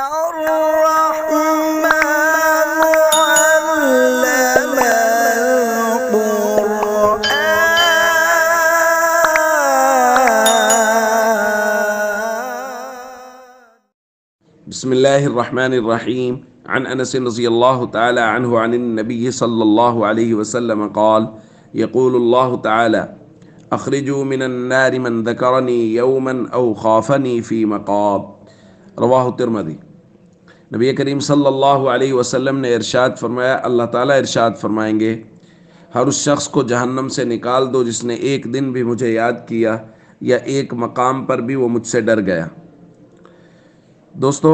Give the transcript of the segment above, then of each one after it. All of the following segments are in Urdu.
الرحمن علم القرآن. بسم الله الرحمن الرحيم. عن أنس رضي الله تعالى عنه عن النبي صلى الله عليه وسلم قال: يقول الله تعالى: أخرجوا من النار من ذكرني يوما أو خافني في مقام. رواہ ترمذی۔ نبی کریم صلی اللہ علیہ وسلم نے ارشاد فرمایا، اللہ تعالیٰ ارشاد فرمائیں گے، ہر اس شخص کو جہنم سے نکال دو جس نے ایک دن بھی مجھے یاد کیا یا ایک مقام پر بھی وہ مجھ سے ڈر گیا۔ دوستو،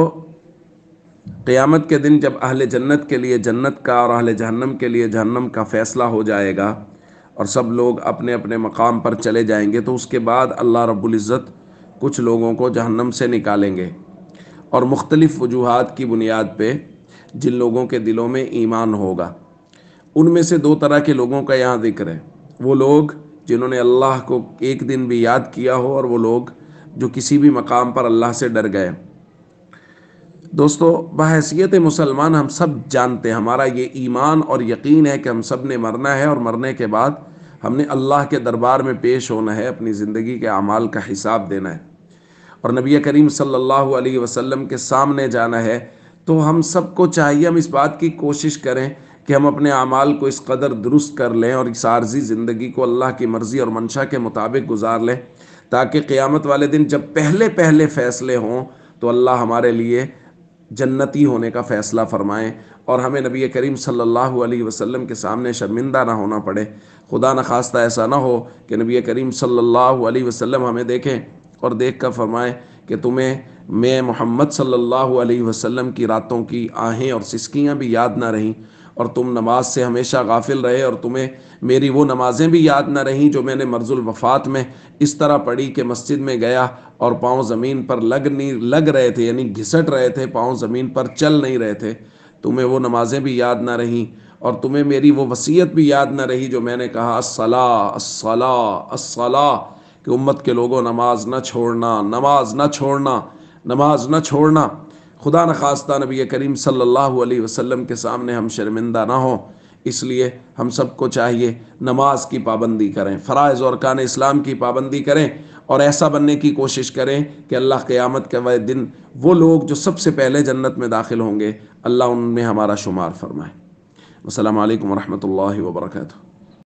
قیامت کے دن جب اہل جنت کے لیے جنت کا اور اہل جہنم کے لیے جہنم کا فیصلہ ہو جائے گا اور سب لوگ اپنے اپنے مقام پر چلے جائیں گے، تو اس کے بعد اللہ رب العزت کچھ لوگوں کو جہنم سے نکالیں گے، اور مختلف وجوہات کی بنیاد پہ جن لوگوں کے دلوں میں ایمان ہوگا۔ ان میں سے دو طرح کے لوگوں کا یہاں ذکر ہے، وہ لوگ جنہوں نے اللہ کو ایک دن بھی یاد کیا ہو، اور وہ لوگ جو کسی بھی مقام پر اللہ سے ڈر گئے۔ دوستو، بحیثیت مسلمان ہم سب جانتے ہیں، ہمارا یہ ایمان اور یقین ہے کہ ہم سب نے مرنا ہے، اور مرنے کے بعد ہم نے اللہ کے دربار میں پیش ہونا ہے، اپنی زندگی کے اعمال کا حساب دینا ہے، اور نبی کریم صلی اللہ علیہ وسلم کے سامنے جانا ہے۔ تو ہم سب کو چاہیے ہم اس بات کی کوشش کریں کہ ہم اپنے اعمال کو اس قدر درست کر لیں اور اس عارضی زندگی کو اللہ کی مرضی اور منشا کے مطابق گزار لیں، تاکہ قیامت والے دن جب پہلے فیصلے ہوں تو اللہ ہمارے لیے جنتی ہونے کا فیصلہ فرمائیں، اور ہمیں نبی کریم صلی اللہ علیہ وسلم کے سامنے شرمندہ نہ ہونا پڑے۔ خدا نخواستہ ایسا نہ ہو کہ نبی کریم صلی اللہ علیہ وسلم ہمیں دیکھیں اور دیکھ کر فرمائیں کہ تمہیں میں محمد صلی اللہ علیہ وسلم کی راتوں کی آہیں اور سسکیاں بھی یاد نہ رہیں، اور تم نماز سے ہمیشہ غافل رہے، اور تمہیں میری وہ نمازیں بھی یاد نہ رہیں جو میں نے مرض الوفات میں اس طرح پڑھی کہ مسجد میں گیا اور پاؤں زمین پر لگ رہے تھے، یعنی گھسٹ رہے تھے، پاؤں زمین پر چل نہیں رہے تھے، تمہیں وہ نمازیں بھی یاد نہ رہیں، اور تمہیں میری وہ وصیت بھی یاد نہ رہی جو میں نے کہا الصلاۃ الصلاۃ الصلاۃ، کہ امت کے لوگوں نماز نہ چھوڑنا، نماز نہ چھوڑنا، نماز نہ چھوڑنا۔ خدا نخواستہ نبی کریم صلی اللہ علیہ وسلم کے سامنے ہم شرمندہ نہ ہوں، اس لیے ہم سب کو چاہیے نماز کی پابندی کریں، فرائض اور ارکان اسلام کی پابندی کریں، اور ایسا بننے کی کوشش کریں کہ اللہ قیامت کے دن وہ لوگ جو سب سے پہلے جنت میں داخل ہوں گے، اللہ ان میں ہمارا شمار فرمائے۔ السلام علیکم ورحمۃ اللہ وبرکاتہ۔